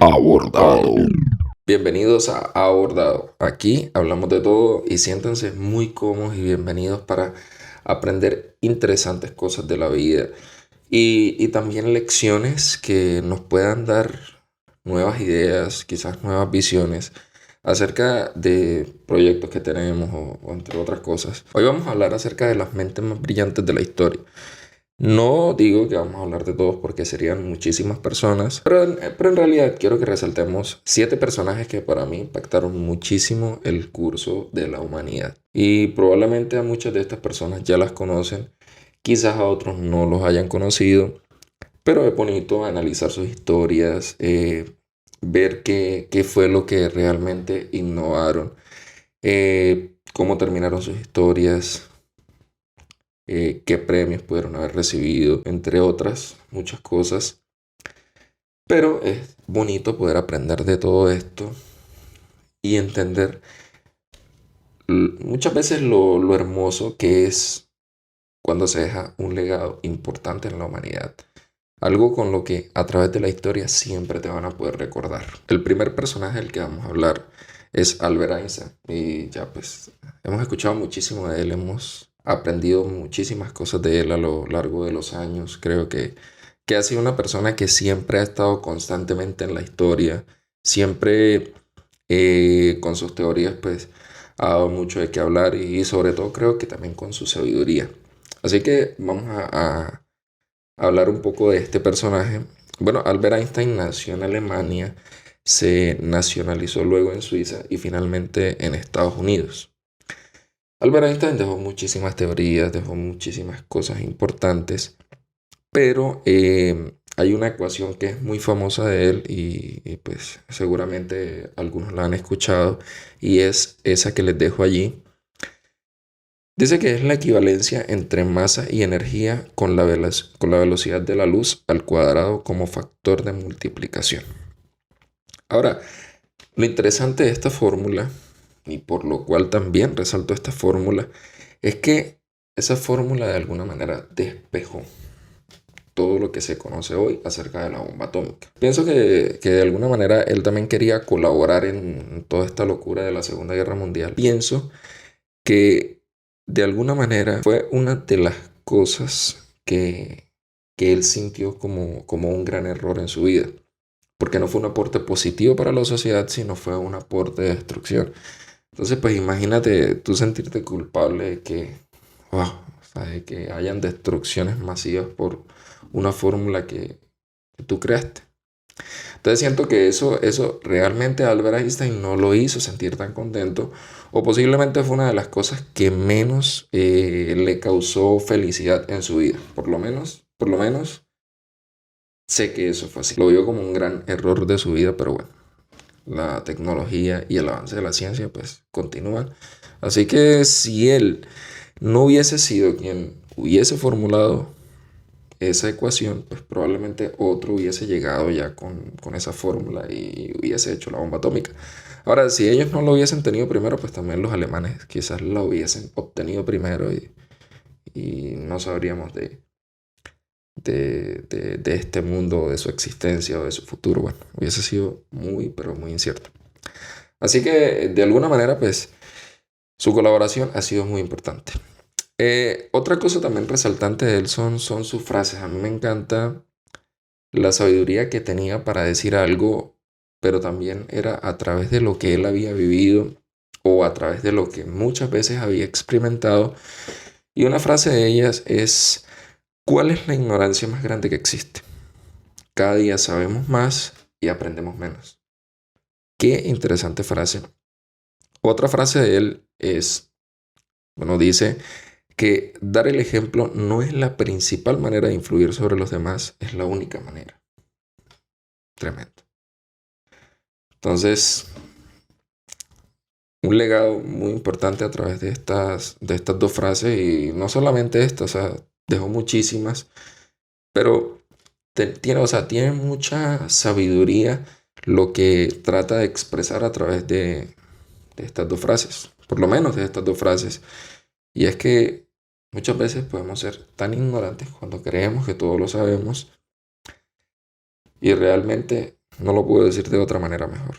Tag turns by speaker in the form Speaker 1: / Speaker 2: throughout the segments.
Speaker 1: Abordado.
Speaker 2: Bienvenidos a Abordado. Aquí hablamos de todo y siéntanse muy cómodos y bienvenidos para aprender interesantes cosas de la vida y también lecciones que nos puedan dar nuevas ideas, quizás nuevas visiones acerca de proyectos que tenemos o entre otras cosas. Hoy vamos a hablar acerca de las mentes más brillantes de la historia. No digo que vamos a hablar de todos porque serían muchísimas personas, pero en realidad quiero que resaltemos 7 personajes que para mí impactaron muchísimo el curso de la humanidad. Y probablemente a muchas de estas personas ya las conocen, quizás a otros no los hayan conocido, pero es bonito analizar sus historias, ver qué fue lo que realmente innovaron, cómo terminaron sus historias, qué premios pudieron haber recibido, entre otras muchas cosas. Pero es bonito poder aprender de todo esto y entender muchas veces lo hermoso que es cuando se deja un legado importante en la humanidad. Algo con lo que a través de la historia siempre te van a poder recordar. El primer personaje del que vamos a hablar es Albert Einstein. Y ya pues hemos escuchado muchísimo de él, hemos aprendido muchísimas cosas de él a lo largo de los años. Creo que ha sido una persona que siempre ha estado constantemente en la historia. Siempre con sus teorías pues ha dado mucho de qué hablar y sobre todo creo que también con su sabiduría. Así que vamos a hablar un poco de este personaje. Bueno, Albert Einstein nació en Alemania, se nacionalizó luego en Suiza y finalmente en Estados Unidos. Albert Einstein dejó muchísimas teorías, dejó muchísimas cosas importantes, pero hay una ecuación que es muy famosa de él pues seguramente algunos la han escuchado y es esa que les dejo allí. Dice que es la equivalencia entre masa y energía con con la velocidad de la luz al cuadrado como factor de multiplicación. Ahora, lo interesante de esta fórmula, y por lo cual también resalto esta fórmula, es que esa fórmula de alguna manera despejó todo lo que se conoce hoy acerca de la bomba atómica. Pienso que de alguna manera él también quería colaborar en toda esta locura de la Segunda Guerra Mundial. Pienso que de alguna manera fue una de las cosas que él sintió como un gran error en su vida, porque no fue un aporte positivo para la sociedad, sino fue un aporte de destrucción. Entonces, pues imagínate tú sentirte culpable de que, wow, o sea, de que hayan destrucciones masivas por una fórmula que tú creaste. Entonces siento que eso realmente Albert Einstein no lo hizo sentir tan contento o posiblemente fue una de las cosas que menos le causó felicidad en su vida. Por lo menos sé que eso fue así. Lo vio como un gran error de su vida, pero bueno, la tecnología y el avance de la ciencia pues continúan. Así que si él no hubiese sido quien hubiese formulado esa ecuación, pues probablemente otro hubiese llegado ya con esa fórmula y hubiese hecho la bomba atómica. Ahora, si ellos no lo hubiesen tenido primero, pues también los alemanes quizás la hubiesen obtenido primero y no sabríamos de este mundo, de su existencia o de su futuro. Bueno, hubiese sido muy, pero muy incierto. Así que de alguna manera, pues su colaboración ha sido muy importante. Otra cosa también resaltante de él son sus frases. A mí me encanta la sabiduría que tenía para decir algo, pero también era a través de lo que él había vivido o a través de lo que muchas veces había experimentado. Y una frase de ellas es, ¿cuál es la ignorancia más grande que existe? Cada día sabemos más y aprendemos menos. Qué interesante frase. Otra frase de él es, bueno, dice que dar el ejemplo no es la principal manera de influir sobre los demás, es la única manera. Tremendo. Entonces, un legado muy importante a través de estas dos frases y no solamente esta, o sea, dejó muchísimas, pero tiene, o sea, tiene mucha sabiduría lo que trata de expresar a través de estas dos frases, por lo menos de estas dos frases. Y es que muchas veces podemos ser tan ignorantes cuando creemos que todo lo sabemos y realmente No lo puedo decir de otra manera mejor.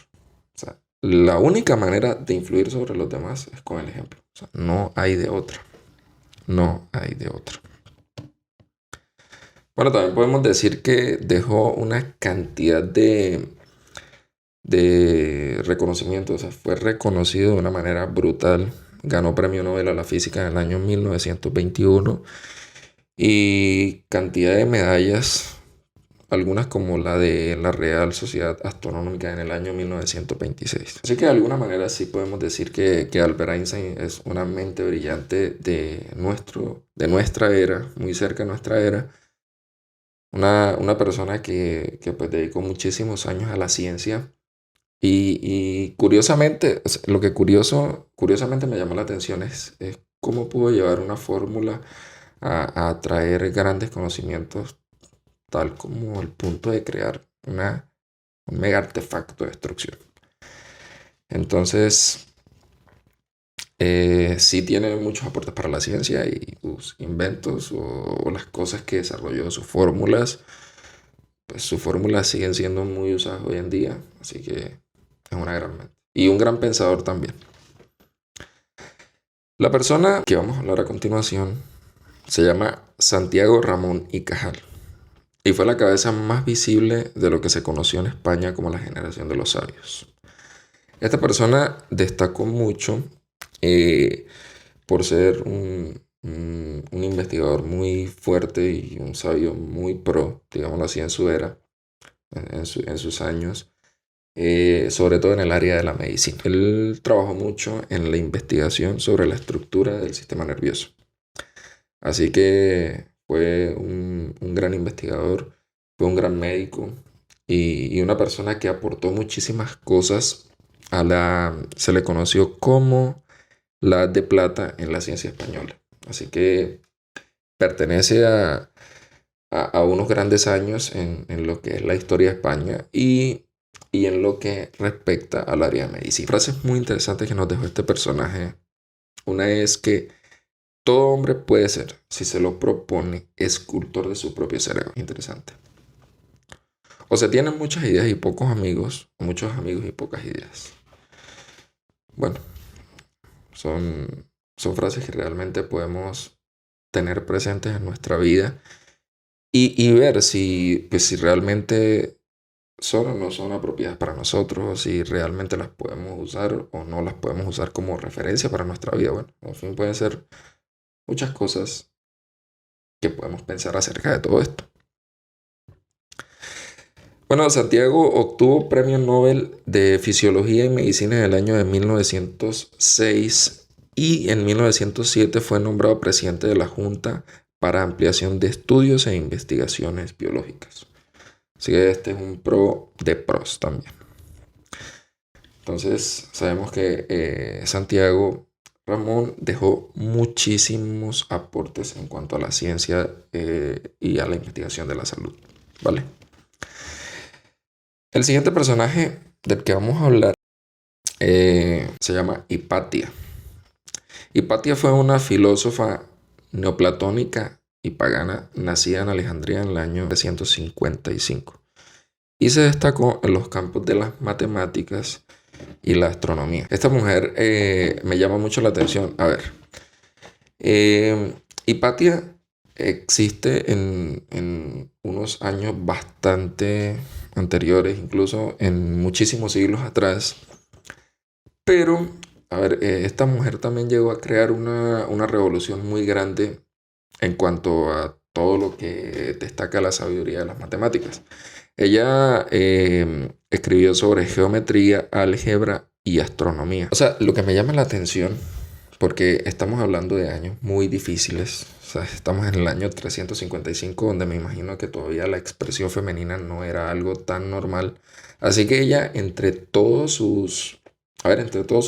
Speaker 2: O sea, la única manera de influir sobre los demás es con el ejemplo. O sea, no hay de otra. No hay de otra. Bueno, también podemos decir que dejó una cantidad de reconocimiento. O sea, fue reconocido de una manera brutal. Ganó premio Nobel a la física en el año 1921 y cantidad de medallas, algunas como la de la Real Sociedad Astronómica en el año 1926. Así que de alguna manera sí podemos decir que Albert Einstein es una mente brillante de nuestra era, muy cerca de nuestra era. Una persona que pues dedicó muchísimos años a la ciencia y curiosamente, o sea, lo que curiosamente me llamó la atención es cómo pudo llevar una fórmula a traer grandes conocimientos, tal como el punto de crear un mega artefacto de destrucción. Entonces, sí tiene muchos aportes para la ciencia y sus inventos o las cosas que desarrolló, sus fórmulas, pues sus fórmulas siguen siendo muy usadas hoy en día, así que es una gran mente. Y un gran pensador también. La persona que vamos a hablar a continuación se llama Santiago Ramón y Cajal y fue la cabeza más visible de lo que se conoció en España como la generación de los sabios. Esta persona destacó mucho eh, por ser un investigador muy fuerte y un sabio muy pro, digámoslo así, en su era, en sus años, sobre todo en el área de la medicina. Él trabajó mucho en la investigación sobre la estructura del sistema nervioso. Así que fue un gran investigador, fue un gran médico y una persona que aportó muchísimas cosas se le conoció como la Edad de Plata en la ciencia española. Así que pertenece a unos grandes años en lo que es la historia de España y en lo que respecta al área de medicina. Frases muy interesantes que nos dejó este personaje. Una es que todo hombre puede ser, si se lo propone, escultor de su propio cerebro. Interesante. O se tienen muchas ideas y pocos amigos, o muchos amigos y pocas ideas. Bueno, son frases que realmente podemos tener presentes en nuestra vida y ver si realmente son o no son apropiadas para nosotros, o si realmente las podemos usar o no las podemos usar como referencia para nuestra vida. Bueno, en fin, pueden ser muchas cosas que podemos pensar acerca de todo esto. Bueno, Santiago obtuvo premio Nobel de Fisiología y Medicina en el año de 1906 y en 1907 fue nombrado presidente de la Junta para Ampliación de Estudios e Investigaciones Biológicas. Así que este es un pro de pros también. Entonces sabemos que Santiago Ramón dejó muchísimos aportes en cuanto a la ciencia y a la investigación de la salud. ¿Vale? El siguiente personaje del que vamos a hablar se llama Hipatia. Hipatia fue una filósofa neoplatónica y pagana nacida en Alejandría en el año 355 y se destacó en los campos de las matemáticas y la astronomía. Esta mujer me llama mucho la atención. A ver, Hipatia existe en unos años bastante anteriores, incluso en muchísimos siglos atrás. Pero, a ver, esta mujer también llegó a crear una revolución muy grande en cuanto a todo lo que destaca la sabiduría de las matemáticas. Ella escribió sobre geometría, álgebra y astronomía. O sea, lo que me llama la atención, porque estamos hablando de años muy difíciles. O sea, estamos en el año 355, donde me imagino que todavía la expresión femenina no era algo tan normal. Así que ella, entre todo su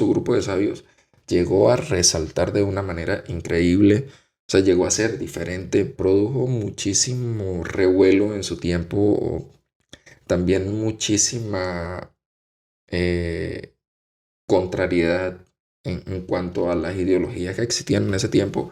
Speaker 2: grupo de sabios, llegó a resaltar de una manera increíble. O sea, llegó a ser diferente, produjo muchísimo revuelo en su tiempo, también muchísima contrariedad en cuanto a las ideologías que existían en ese tiempo,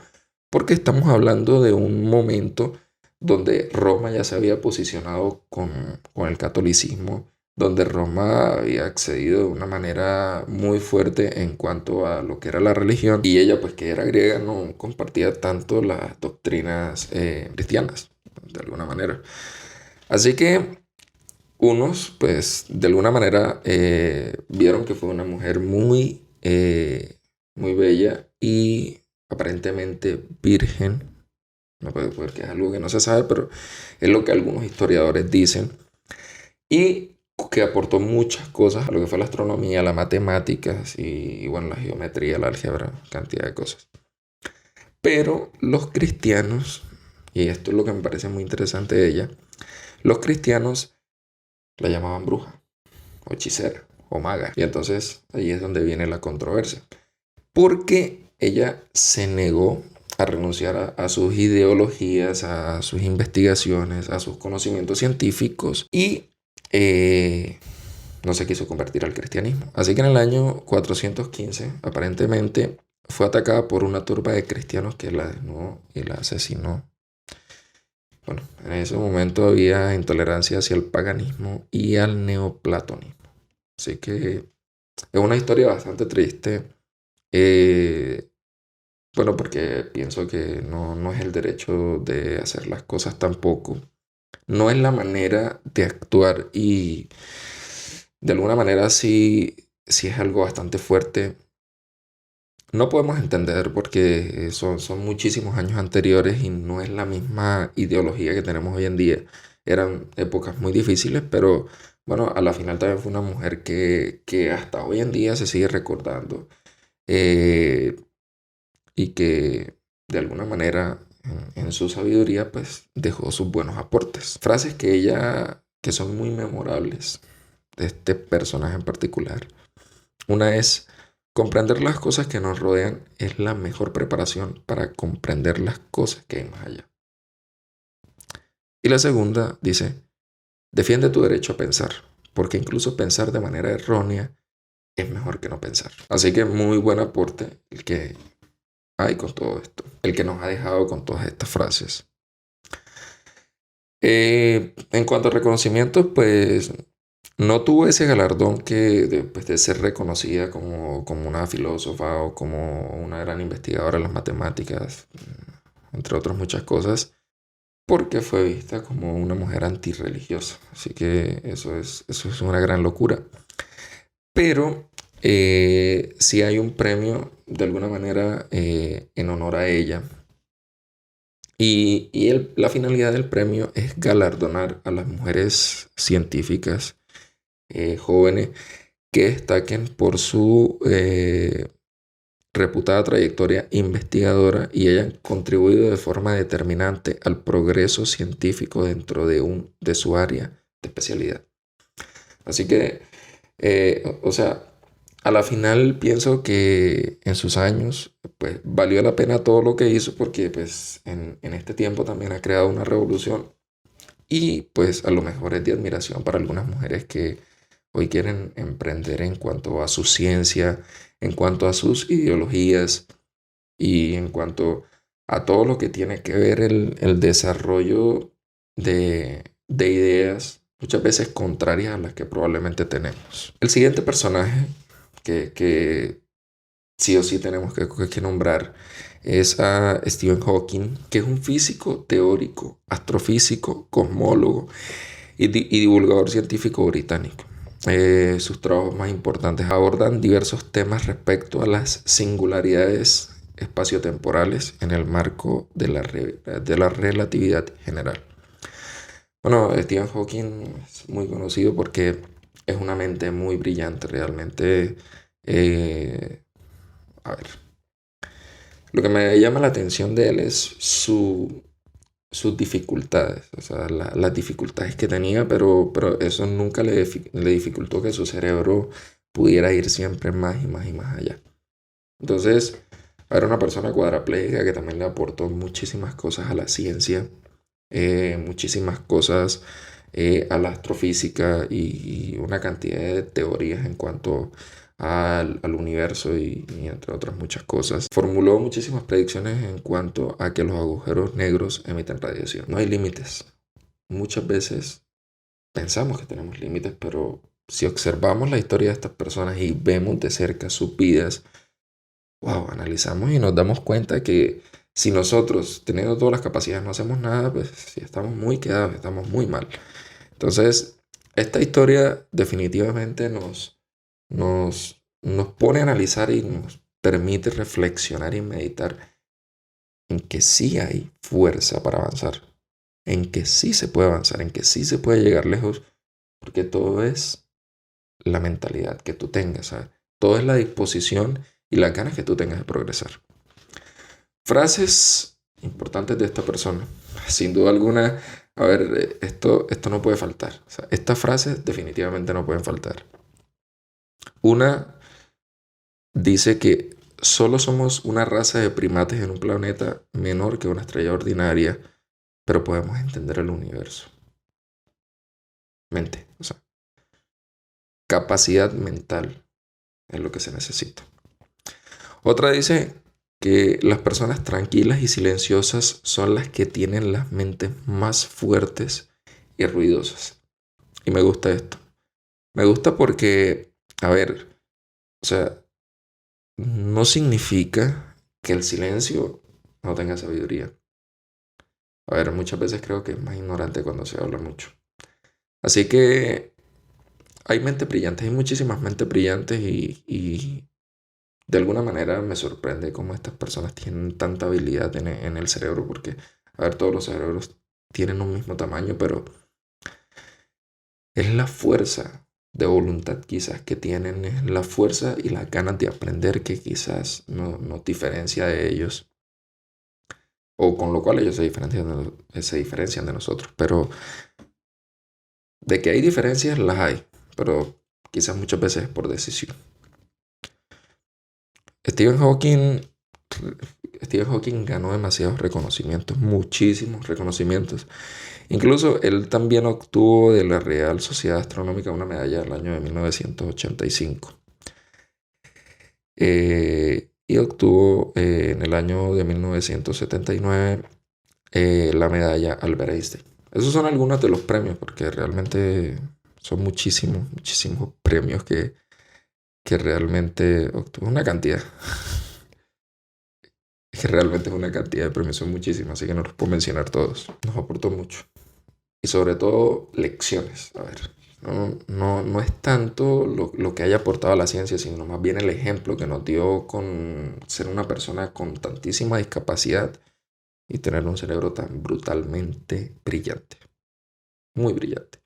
Speaker 2: porque estamos hablando de un momento donde Roma ya se había posicionado con el catolicismo donde Roma había accedido de una manera muy fuerte en cuanto a lo que era la religión, y ella, pues que era griega, no compartía tanto las doctrinas cristianas, de alguna manera. Así que unos, pues de alguna manera vieron que fue una mujer muy bella y aparentemente virgen. No puede poder que es algo que no se sabe, pero es lo que algunos historiadores dicen. Y que aportó muchas cosas a lo que fue la astronomía, las matemáticas y bueno, la geometría, la álgebra, cantidad de cosas. Pero los cristianos, y esto es lo que me parece muy interesante de ella, los cristianos la llamaban bruja, o hechicera, o maga. Y entonces ahí es donde viene la controversia. Porque ella se negó a renunciar a sus ideologías, a sus investigaciones, a sus conocimientos científicos y no se quiso convertir al cristianismo. Así que en el año 415, aparentemente, fue atacada por una turba de cristianos que la desnudó y la asesinó. Bueno, en ese momento había intolerancia hacia el paganismo y al neoplatonismo. Así que es una historia bastante triste. Bueno, porque pienso que no es el derecho de hacer las cosas tampoco. No es la manera de actuar y de alguna manera sí es algo bastante fuerte. No podemos entender porque son muchísimos años anteriores y no es la misma ideología que tenemos hoy en día. Eran épocas muy difíciles, pero bueno, a la final también fue una mujer que hasta hoy en día se sigue recordando eh, y que de alguna manera en su sabiduría pues dejó sus buenos aportes. Frases que son muy memorables de este personaje en particular. Una es: comprender las cosas que nos rodean es la mejor preparación para comprender las cosas que hay más allá. Y la segunda dice: defiende tu derecho a pensar, porque incluso pensar de manera errónea es mejor que no pensar. Así que muy buen aporte el que hay con todo esto, el que nos ha dejado con todas estas frases. En cuanto a reconocimientos, pues no tuvo ese galardón que después de ser reconocida como una filósofa o como una gran investigadora en las matemáticas, entre otras muchas cosas, porque fue vista como una mujer antirreligiosa. Así que eso es una gran locura. Pero sí hay un premio, de alguna manera, en honor a ella. Y la finalidad del premio es galardonar a las mujeres científicas jóvenes que destaquen por su reputada trayectoria investigadora y hayan contribuido de forma determinante al progreso científico dentro de su área de especialidad. Así que, o sea, a la final pienso que en sus años, pues valió la pena todo lo que hizo porque pues en este tiempo también ha creado una revolución y pues a lo mejor es de admiración para algunas mujeres que hoy quieren emprender en cuanto a su ciencia, en cuanto a sus ideologías y en cuanto a todo lo que tiene que ver el desarrollo de ideas, muchas veces contrarias a las que probablemente tenemos. El siguiente personaje que sí o sí tenemos que nombrar es a Stephen Hawking, que es un físico teórico, astrofísico, cosmólogo y divulgador científico británico. Sus trabajos más importantes abordan diversos temas respecto a las singularidades espaciotemporales en el marco de la relatividad general. Bueno, Stephen Hawking es muy conocido porque es una mente muy brillante realmente. eh, a ver, lo que me llama la atención de él es sus dificultades, o sea, las dificultades que tenía, pero eso nunca le dificultó que su cerebro pudiera ir siempre más y más y más allá. Entonces, era una persona cuadraplégica que también le aportó muchísimas cosas a la ciencia, muchísimas cosas a la astrofísica y una cantidad de teorías en cuanto al universo y entre otras muchas cosas. Formuló muchísimas predicciones en cuanto a que los agujeros negros emiten radiación. No hay límites. Muchas veces pensamos que tenemos límites, pero si observamos la historia de estas personas y vemos de cerca sus vidas, wow, analizamos y nos damos cuenta que si nosotros, teniendo todas las capacidades, no hacemos nada, pues sí estamos muy quedados, estamos muy mal. Entonces, esta historia definitivamente nos pone a analizar y nos permite reflexionar y meditar en que sí hay fuerza para avanzar, en que sí se puede avanzar, en que sí se puede llegar lejos, porque todo es la mentalidad que tú tengas, ¿sabes? Todo es la disposición y las ganas que tú tengas de progresar. Frases importantes de esta persona. Sin duda alguna, a ver, esto no puede faltar. O sea, estas frases definitivamente no pueden faltar. Una dice que solo somos una raza de primates en un planeta menor que una estrella ordinaria, pero podemos entender el universo. Mente, o sea, capacidad mental es lo que se necesita. Otra dice que las personas tranquilas y silenciosas son las que tienen las mentes más fuertes y ruidosas. Y me gusta esto. Me gusta porque, a ver, o sea, no significa que el silencio no tenga sabiduría. A ver, muchas veces creo que es más ignorante cuando se habla mucho. Así que hay mentes brillantes, hay muchísimas mentes brillantes y de alguna manera me sorprende cómo estas personas tienen tanta habilidad en el cerebro, porque, a ver, todos los cerebros tienen un mismo tamaño, pero es la fuerza de voluntad quizás que tienen, es la fuerza y las ganas de aprender que quizás nos diferencia de ellos, o con lo cual ellos se diferencian de nosotros. Pero de que hay diferencias, las hay, pero quizás muchas veces es por decisión. Stephen Hawking, Stephen Hawking ganó demasiados reconocimientos, muchísimos reconocimientos. Incluso él también obtuvo de la Real Sociedad Astronómica una medalla del año de 1985. Y obtuvo en el año de 1979 la medalla Albert Einstein. Esos son algunos de los premios, porque realmente son muchísimos, muchísimos premios que realmente obtuvo. Una cantidad. Que realmente es una cantidad de premios, son muchísimas, así que no los puedo mencionar todos. Nos aportó mucho. Y sobre todo lecciones. A ver, no es tanto lo que haya aportado a la ciencia, sino más bien el ejemplo que nos dio con ser una persona con tantísima discapacidad y tener un cerebro tan brutalmente brillante. Muy brillante.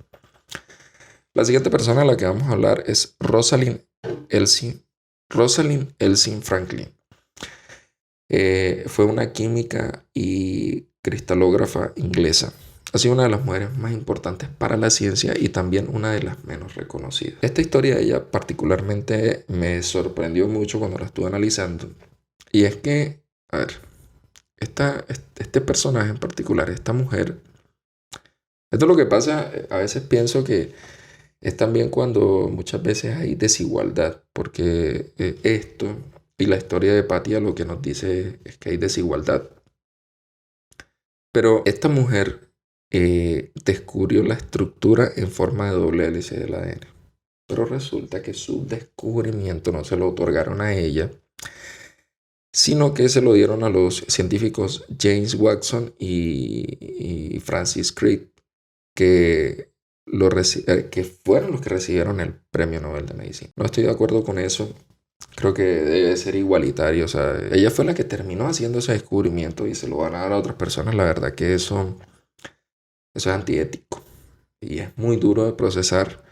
Speaker 2: La siguiente persona a la que vamos a hablar es Rosalind Elsin Franklin. Fue una química y cristalógrafa inglesa. Ha sido una de las mujeres más importantes para la ciencia y también una de las menos reconocidas. Esta historia de ella particularmente me sorprendió mucho cuando la estuve analizando. Y es que, a ver, este personaje en particular, esta mujer, esto es lo que pasa, a veces pienso que es también cuando muchas veces hay desigualdad, porque esto y la historia de Patia lo que nos dice es que hay desigualdad. Pero esta mujer descubrió la estructura en forma de doble hélice del ADN. Pero resulta que su descubrimiento no se lo otorgaron a ella, sino que se lo dieron a los científicos James Watson y Francis Crick, que, que fueron los que recibieron el Premio Nobel de Medicina. No estoy de acuerdo con eso. Creo que debe ser igualitario. O sea, ella fue la que terminó haciendo ese descubrimiento y se lo van a dar a otras personas. La verdad que eso es antiético. Y es muy duro de procesar.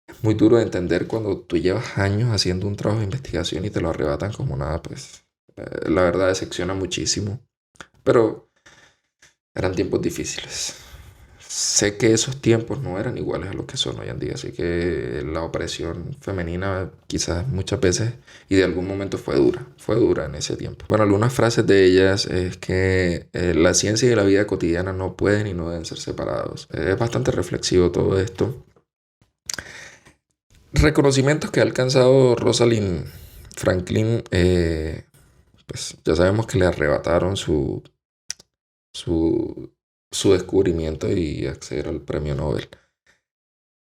Speaker 2: Es muy duro de entender cuando tú llevas años haciendo un trabajo de investigación y te lo arrebatan como nada. Pues la verdad decepciona muchísimo. Pero eran tiempos difíciles. Sé que esos tiempos no eran iguales a los que son hoy en día, así que la opresión femenina quizás muchas veces y de algún momento fue dura en ese tiempo. Bueno, algunas frases de ellas es que la ciencia y la vida cotidiana no pueden y no deben ser separados. Es bastante reflexivo todo esto. Reconocimientos que ha alcanzado Rosalind Franklin, pues ya sabemos que le arrebataron su, su descubrimiento y acceder al premio Nobel.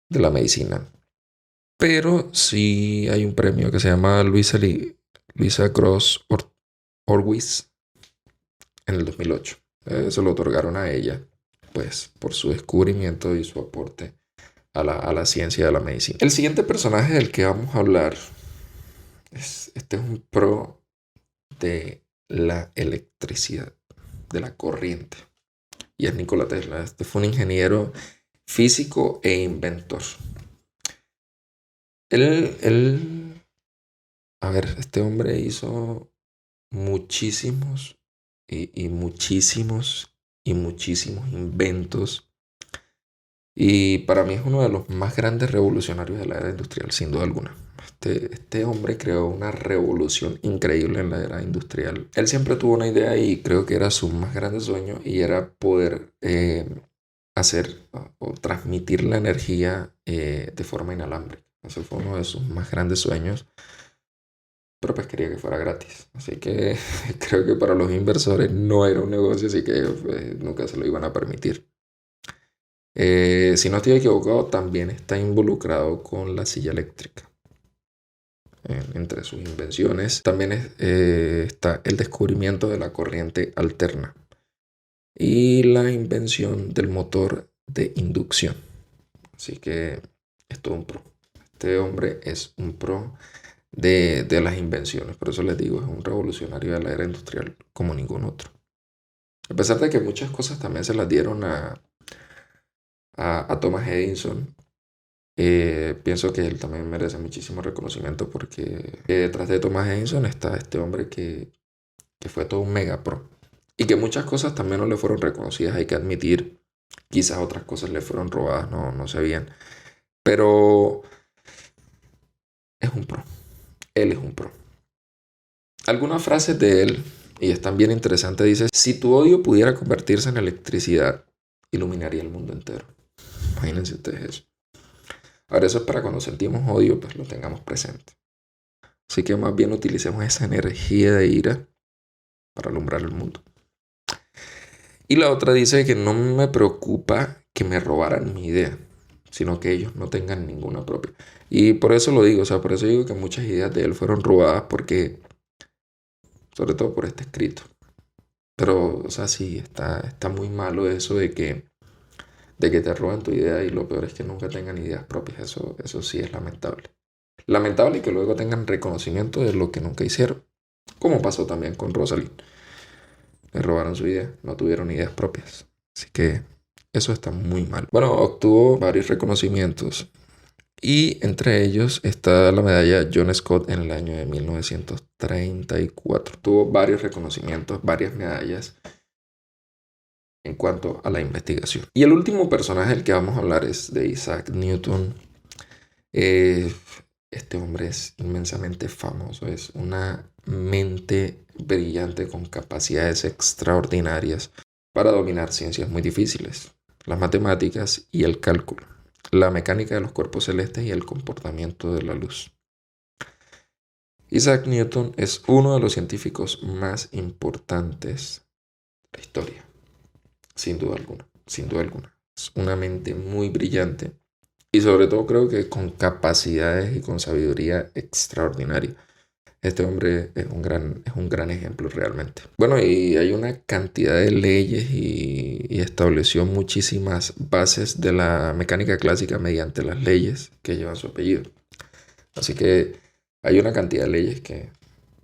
Speaker 2: de la medicina. Pero sí hay un premio que se llama Luisa Gross Orwiz en el 2008. Se lo otorgaron a ella, pues, por su descubrimiento y su aporte a la ciencia de la medicina. El siguiente personaje del que vamos a hablar este es un pro de la electricidad, de la corriente. Y es Nikola Tesla. Este fue un ingeniero físico e inventor. A ver, este hombre hizo muchísimos y muchísimos y muchísimos inventos. Y para mí es uno de los más grandes revolucionarios de la era industrial, sin duda alguna. Este hombre creó una revolución increíble en la era industrial. Él siempre tuvo una idea y creo que era su más grande sueño y era poder hacer o transmitir la energía de forma inalámbrica. Ese fue uno de sus más grandes sueños, pero pues quería que fuera gratis. Así que creo que para los inversores no era un negocio, así que nunca se lo iban a permitir. Si no estoy equivocado, también está involucrado con la silla eléctrica. Entre sus invenciones también está el descubrimiento de la corriente alterna y la invención del motor de inducción. Así que es todo un pro. Este hombre es un pro de las invenciones. Por eso les digo, es un revolucionario de la era industrial como ningún otro. A pesar de que muchas cosas también se las dieron a Thomas Edison, pienso que él también merece muchísimo reconocimiento porque detrás de Thomas Edison está este hombre que fue todo un mega pro. Y que muchas cosas también no le fueron reconocidas, hay que admitir. Quizás otras cosas le fueron robadas, no sé bien. Pero es un pro. Él es un pro. Algunas frases de él, y están bien interesantes, dice: si tu odio pudiera convertirse en electricidad, iluminaría el mundo entero. Imagínense ustedes eso. Ahora eso es para cuando sentimos odio, pues lo tengamos presente. Así que más bien utilicemos esa energía de ira para alumbrar el mundo. Y la otra dice que no me preocupa que me robaran mi idea, sino que ellos no tengan ninguna propia. Y por eso lo digo, o sea, por eso digo que muchas ideas de él fueron robadas porque, sobre todo por este escrito. Pero, o sea, sí, está muy malo eso de que te roben tu idea y lo peor es que nunca tengan ideas propias. Eso sí es lamentable. Lamentable que luego tengan reconocimiento de lo que nunca hicieron. Como pasó también con Rosalind. Le robaron su idea, no tuvieron ideas propias. Así que eso está muy mal. Bueno, obtuvo varios reconocimientos y entre ellos está la medalla John Scott en el año de 1934. Tuvo varios reconocimientos, varias medallas en cuanto a la investigación. Y el último personaje del que vamos a hablar es de Isaac Newton. Este hombre es inmensamente famoso, es una mente brillante con capacidades extraordinarias para dominar ciencias muy difíciles, las matemáticas y el cálculo, la mecánica de los cuerpos celestes y el comportamiento de la luz. Isaac Newton es uno de los científicos más importantes de la historia, sin duda alguna, sin duda alguna. Es una mente muy brillante y sobre todo creo que con capacidades y con sabiduría extraordinaria. Este hombre es un gran ejemplo realmente. Bueno, y hay una cantidad de leyes y estableció muchísimas bases de la mecánica clásica mediante las leyes que llevan su apellido. Así que hay una cantidad de leyes que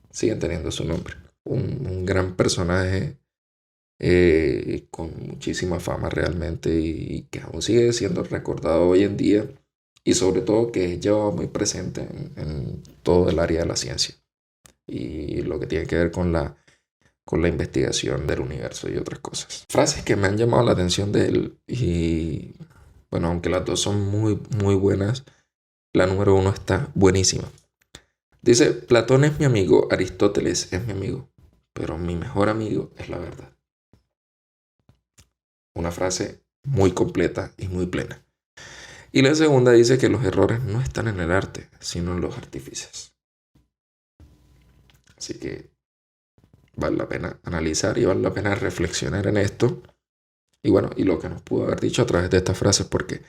Speaker 2: siguen teniendo su nombre. Un gran personaje con muchísima fama realmente y que aún sigue siendo recordado hoy en día y sobre todo que lleva muy presente en todo el área de la ciencia y lo que tiene que ver con la investigación del universo y otras cosas. Frases que me han llamado la atención de él y bueno, aunque las dos son muy, muy buenas, la número 1 está buenísima. Dice: Platón es mi amigo, Aristóteles es mi amigo, pero mi mejor amigo es la verdad. Una frase muy completa y muy plena. Y la segunda dice que los errores no están en el arte, sino en los artífices. Así que vale la pena analizar y vale la pena reflexionar en esto. Y bueno, y lo que nos pudo haber dicho a través de estas frases, porque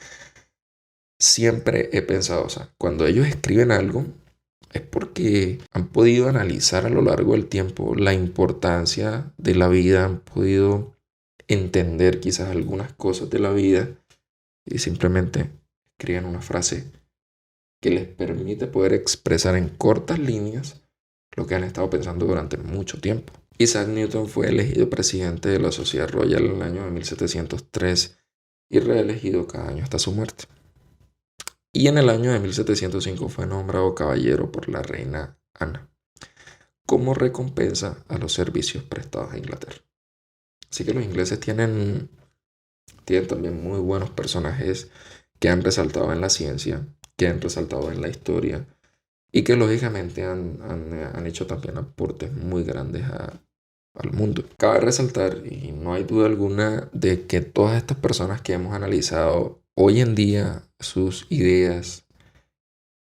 Speaker 2: siempre he pensado, o sea, cuando ellos escriben algo, es porque han podido analizar a lo largo del tiempo la importancia de la vida, han podido entender quizás algunas cosas de la vida y simplemente escriben una frase que les permite poder expresar en cortas líneas lo que han estado pensando durante mucho tiempo. Isaac Newton fue elegido presidente de la Sociedad Royal en el año de 1703 y reelegido cada año hasta su muerte. Y en el año de 1705 fue nombrado caballero por la reina Ana como recompensa a los servicios prestados a Inglaterra. Así que los ingleses tienen también muy buenos personajes que han resaltado en la ciencia, que han resaltado en la historia y que lógicamente han hecho también aportes muy grandes al mundo. Cabe resaltar, y no hay duda alguna, de que todas estas personas que hemos analizado hoy en día, sus ideas,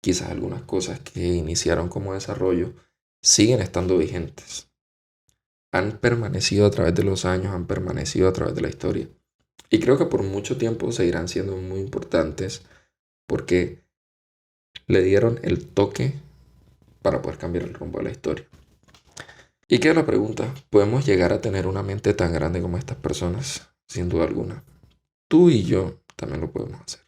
Speaker 2: quizás algunas cosas que iniciaron como desarrollo, siguen estando vigentes. Han permanecido a través de los años, han permanecido a través de la historia. Y creo que por mucho tiempo seguirán siendo muy importantes porque le dieron el toque para poder cambiar el rumbo de la historia. Y queda la pregunta, ¿podemos llegar a tener una mente tan grande como estas personas? Sin duda alguna. Tú y yo también lo podemos hacer.